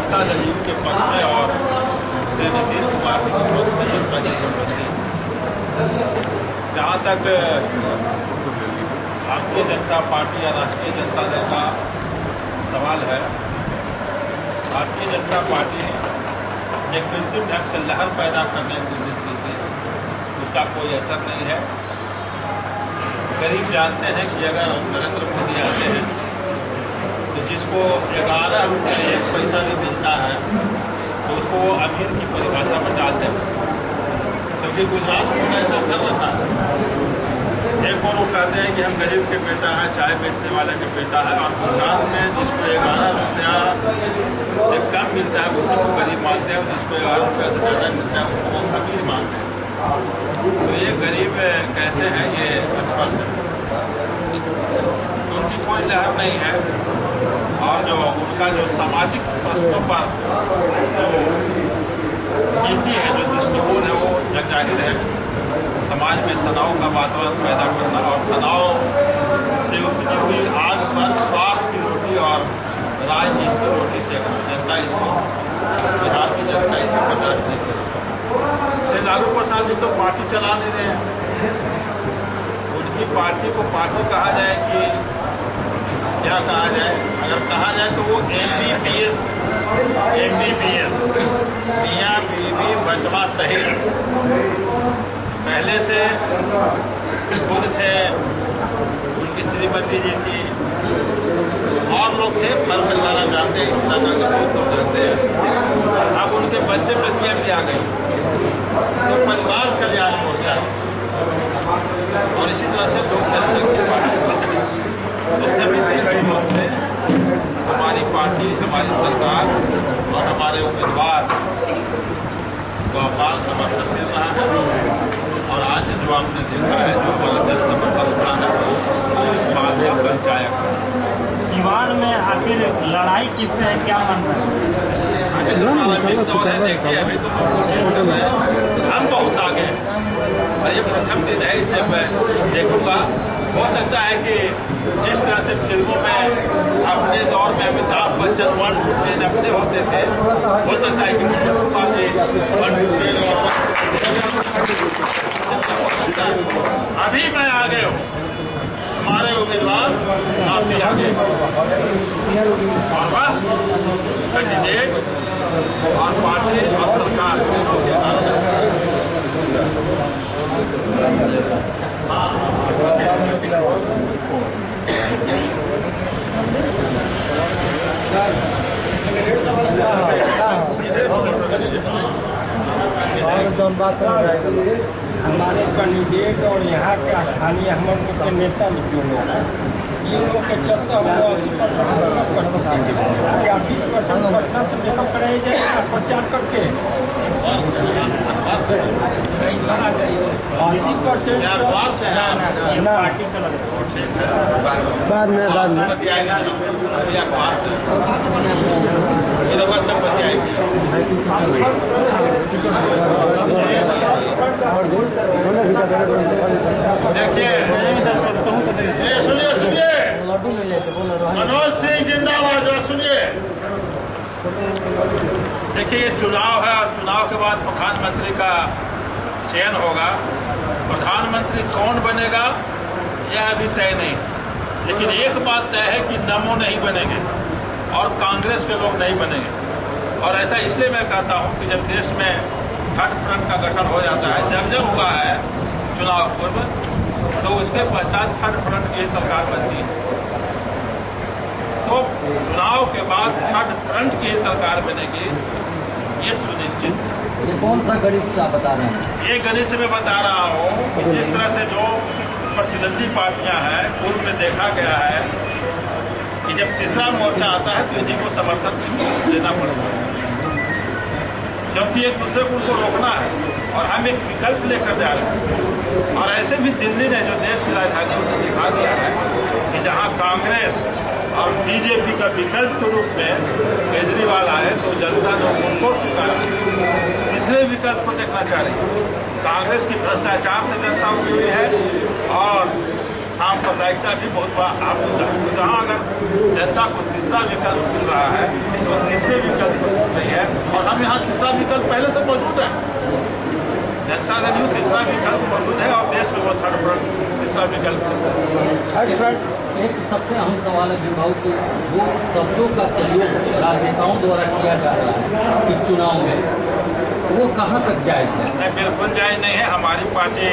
जनता जदयू के पक्ष में और श्री नीतीश कुमार के पक्ष में जनता की जरूरत है। जहाँ तक भारतीय जनता पार्टी या राष्ट्रीय जनता दल का सवाल है, भारतीय जनता पार्टी ने कृत्रिम ढंग से लहर पैदा करने की कोशिश की थी, उसका कोई असर नहीं है। गरीब जानते हैं कि अगर नरेंद्र मोदी आते हैं तो जिसको 11 रुपये 1 पैसा भी मिलता है तो उसको वो अमीर की परिभाषा में डाल दें, क्योंकि गुजरात में ऐसा कर रखा है। एक और वो कहते हैं कि हम गरीब के बेटा हैं, चाय बेचने वाले के बेटा है, और गुजरात में जिसको 11 रुपया से कम मिलता है उसी को गरीब मानते हैं, जिसको 11 रुपया से ज़्यादा मिलता है उसको वो अमीर मानते हैं। तो ये गरीब कैसे हैं ये स्पष्ट है, उनकी कोई लहर नहीं है। और जो उनका जो सामाजिक प्रश्नों पर जो नीति है, जो दृष्टिकोण है, वो जग जाहिर है। समाज में तनाव का वातावरण पैदा करना और तनाव से उपजी हुई आग पर स्वार्थ की रोटी और राजनीति की रोटी सेकना, जनता इसको, बिहार की जनता इसे बर्दाश्त नहीं करेगी। श्री लालू प्रसाद जी तो पार्टी चला नहीं रहे हैं। उनकी पार्टी को पार्टी कहा जाए कि क्या कहा जाए? अगर कहा जाए तो वो MBBS मियाँ बीवी बचवा सहित पहले से खुद थे, उनकी श्रीमती जी थी और लोग थे, पर परिवार जानते हैं, इस तरह के बहुत लोग जानते हैं। अब उनके बच्चे बच्चियाँ भी आ गई, तो परिवार कल्याण मोर्चा और इसी तरह से लोक जनशक्ति पार्टी, तो सभी दृष्टिकोण से हमारी पार्टी, हमारी सरकार और हमारे उम्मीदवार को अपार समर्थन मिल रहा है। और आज जो आपने देखा है, जो हमारा जन समर्थन उठा है, तो इस बात में बच जाएगा। सीवान में आखिर लड़ाई किससे है, क्या मन रहा है? अभी तो प्रारंभिक दौर है, देखिए अभी तो हम कोशिश कर रहे हैं, हम बहुत आगे हैं। ये प्रथम दिन है, इसलिए मैं देखूँगा। हो सकता है कि जिस तरह से फिल्मों में अपने दौर में अमिताभ बच्चन 1 to 10 अपने होते थे, हो सकता है कि मनोज कुमार जी 1 to 10 और अभी मैं आगे हूँ, हमारे उम्मीदवार काफी आगे और बस कैंडिडेट और पार्टी और सरकार हमारे कैंडिडेट और यहाँ के स्थानीय हम लोग के नेता जो लोग हैं, ये लोग के चलते हम 80% कर चुके हैं। क्या 20% पटना से मेकअप कराया जाएगा प्रचार करके? 80% बाद में देखिए, सुनिए मनोज सिंह जिंदाबाद। सुनिए, देखिए ये चुनाव है और चुनाव के बाद प्रधानमंत्री का चयन होगा। प्रधानमंत्री कौन बनेगा यह अभी तय नहीं, लेकिन एक बात तय है कि नमो नहीं बनेंगे और कांग्रेस के लोग नहीं बनेंगे। और ऐसा इसलिए मैं कहता हूं कि जब देश में थर्ड फ्रंट का गठन हो जाता है, जब हुआ है चुनाव पूर्व, तो उसके पश्चात थर्ड फ्रंट की सरकार बनती है। तो चुनाव के बाद थर्ड फ्रंट की सरकार बनेगी, ये सुनिश्चित है। ये कौन सा गणित आप बता रहे हैं? ये गणित से मैं बता रहा हूँ कि जिस तरह से जो प्रतिद्वंदी पार्टियां हैं, पूर्व में देखा गया है कि जब तीसरा मोर्चा आता है तो इन्हीं को समर्थन देना पड़ता है, क्योंकि एक दूसरे को उनको रोकना है और हम एक विकल्प लेकर जा रहे हैं। और ऐसे भी दिल्ली ने, जो देश की राजधानी, उसने दिखा दिया है कि जहाँ कांग्रेस और बीजेपी का विकल्प के रूप में केजरीवाल आए तो जनता ने उनको स्वीकारा, तीसरे विकल्प को देखना चाह रही है। कांग्रेस की भ्रष्टाचार से जनता उठी हुई है और सांप्रदायिकता भी बहुत बड़ा आप मुद्दा है। जहाँ अगर जनता को तीसरा विकल्प मिल रहा है तो तीसरे विकल्प को हम यहाँ तीसरा विकल्प पहले से मौजूद है। जनता दल यूँ तीसरा विकल्प मौजूद है और देश में वो थर्ड फ्रंट तीसरा विकल्प थर्ड फ्रंट। एक सबसे अहम सवाल है विभाग कि वो शब्दों का प्रयोग राजनेताओं द्वारा किया जा रहा है इस चुनाव में, वो कहाँ तक जायज़ है? नहीं, बिल्कुल जायज़ नहीं है। हमारी पार्टी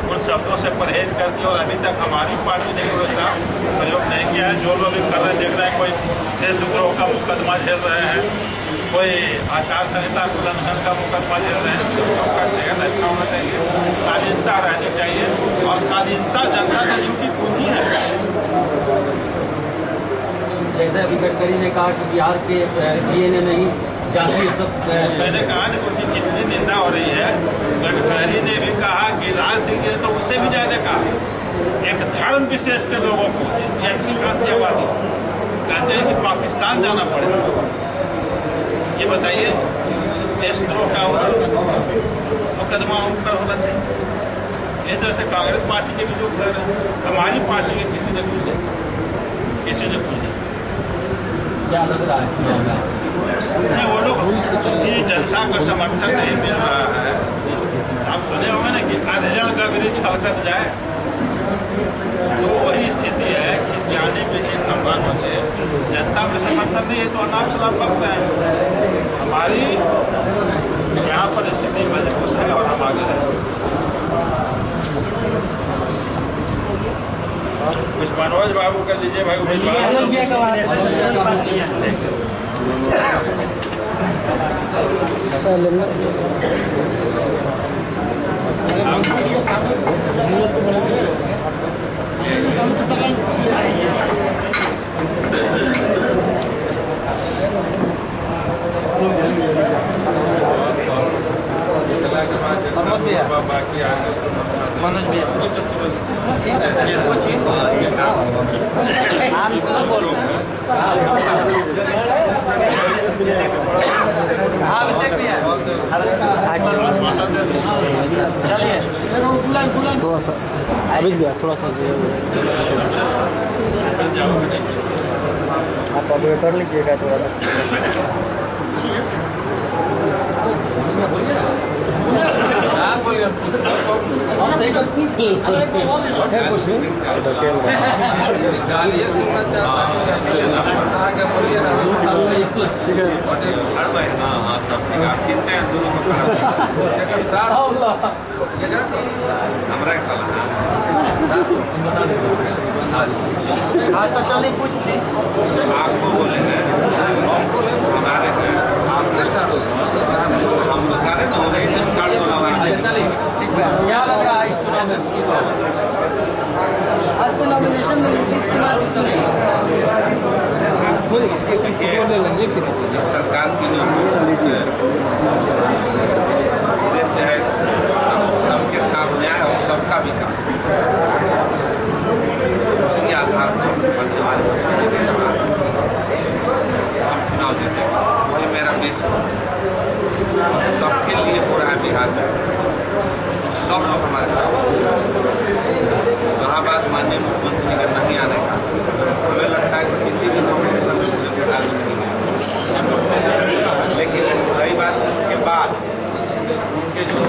उन शब्दों से परहेज करती है और अभी तक हमारी पार्टी ने कोई सा प्रयोग नहीं किया है। जो लोग भी कर रहे हैं, देख रहे हैं, कोई देशद्रोह का मुकदमा झेल रहे हैं, कोई आचार संहिता उल्लंघन का मुकदमा झेल रहे हैं, सब लोग करते हैं। अच्छा होना चाहिए, शालीनता रहनी चाहिए और शालीनता जनता दल की पूंजी है। जैसे अभी गडकरी ने कहा कि बिहार के डीएनए में ही जाति सब मैंने कहा ना उनकी कितनी निंदा हो रही है। गडकरी ने भी कहा, गिरिराज सिंह जी ने तो उससे भी ज़्यादा कहा। एक धर्म विशेष के लोगों को जिसकी अच्छी खासी आबादी कहते हैं कि पाकिस्तान जाना पड़ेगा। ये बताइए, देशद्रोह का मुकदमा उन पर होना चाहिए। इस तरह से कांग्रेस पार्टी के भी जो कह रहे हैं, हमारी पार्टी के किसी ने पूछे, किसी ने पूछे क्या लग रहा है चुनाव में? नहीं, वो लोग चूंकि जनता का समर्थन नहीं मिल रहा है। आप सुने होंगे ना कि अधजल गगरी छलकत जाए, तो वही स्थिति है। किसी आने में एक अंबानों से जनता में समर्थन नहीं है तो अनाप शनाप बक रहे हैं। हमारी यहाँ पर स्थिति मजबूत है और हम आगे रहेंगे। कुछ मनोज बाबू कर लीजिए भाई, बाकी मनोज चलिए थोड़ा सा अभी गया, थोड़ा सा आप अभी कर लीजिएगा थोड़ा आज तो चलिए पूछ ली आपको बोलेंगे, हमारे हम तो सारे ना हो गए, सब सारे चलिए क्या लग रहा है इस चुनाव में? आज तो नॉमिनेशन में किसके बाद इस सरकार की जो उद्देश्य है सबके साथ न्याय और सबका विकास, उसी आधार पर हमारे हम चुनाव जीते, वही मेरा देश और सबके लिए हो रहा है बिहार में। सब लोग हमारे साथ, वहाँ बात माननीय मुख्यमंत्री का नहीं आने का, हमें लगता है कि किसी भी नॉमिनेशन में मुझे बिहार में नहीं गया। लेकिन रही बात के बाद उनके जो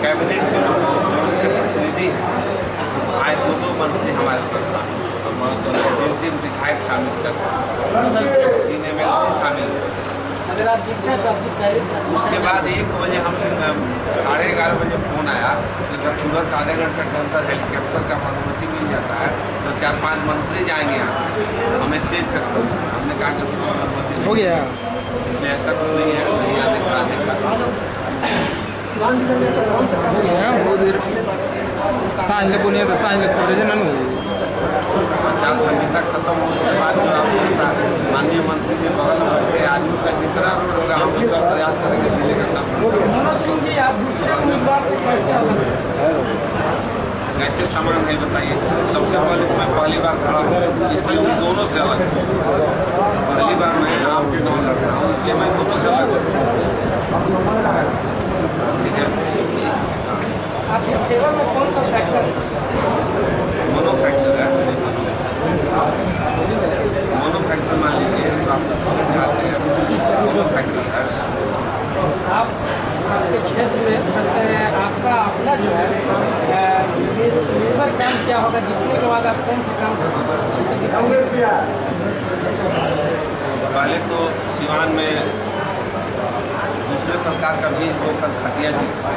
कैबिनेट के लोग, जो उनके प्रतिनिधि हैं, आए दो मंत्री हमारे साथ शामिल, 3 विधायक शामिल, 3 MLC शामिल हुए। अगर आप दिखना तो आपकी पहले उसके बाद 1 बजे हमसे 11:30 बजे फ़ोन आया कि जब तुरंत आधे घंटे के अंदर हेलीकॉप्टर का अनुमति मिल जाता है तो 4-5 मंत्री जाएंगे यहाँ से, हम स्टेज तक कर सकते। हमने कहा कि अनुमति हो गया, इसलिए ऐसा कुछ नहीं है, नहीं आने का बहुत देर सांझ पुनिया तो सांझ थोड़े दिन आचार संहिता खत्म हो, उसके बाद जो आपको माननीय मंत्री के बगल में बैठे आजू का जितना रोड होगा हम लोग सब प्रयास करेंगे जिले का सामना। कैसे समान है बताइए? सबसे पहले मैं पहली बार खड़ा हूँ, इसलिए उन दोनों से अलग हूँ। पहली बार मैं आप चुनाव लड़ रहा हूँ, इसलिए मैं दोनों से अलग हूँ। ठीक है, आपके फेवर में कौन सा फैक्टर? मोनो फैक्टर है। मोनो फैक्टर मान लीजिए तो आप जाते हैं, मोनो फैक्टर है। का जीतने के बाद आप कौन सा काम करेंगे? पहले तो सिवान में दूसरे प्रकार का बीज बोकर खटिया जीते,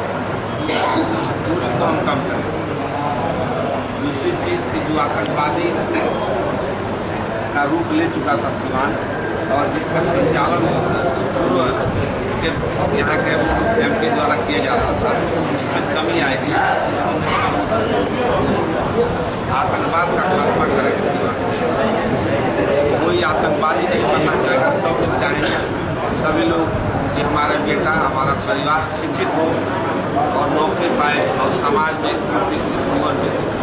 उस दूरी को हम कम करें। दूसरी चीज़ कि जो आतंकवादी का रूप ले चुका था सिवान और जिसका संचालन पूर्व के यहाँ के MP द्वारा किया जा रहा था, उसमें कमी आएगी। आतंकवाद का खात्मा करेगा सिवान। कोई आतंकवादी नहीं बनना चाहेगा, सब लोग चाहेंगे सभी लोग कि हमारा बेटा, हमारा परिवार शिक्षित हो और नौकरी पाए और समाज में एक प्रतिष्ठित जीवन व्यतीत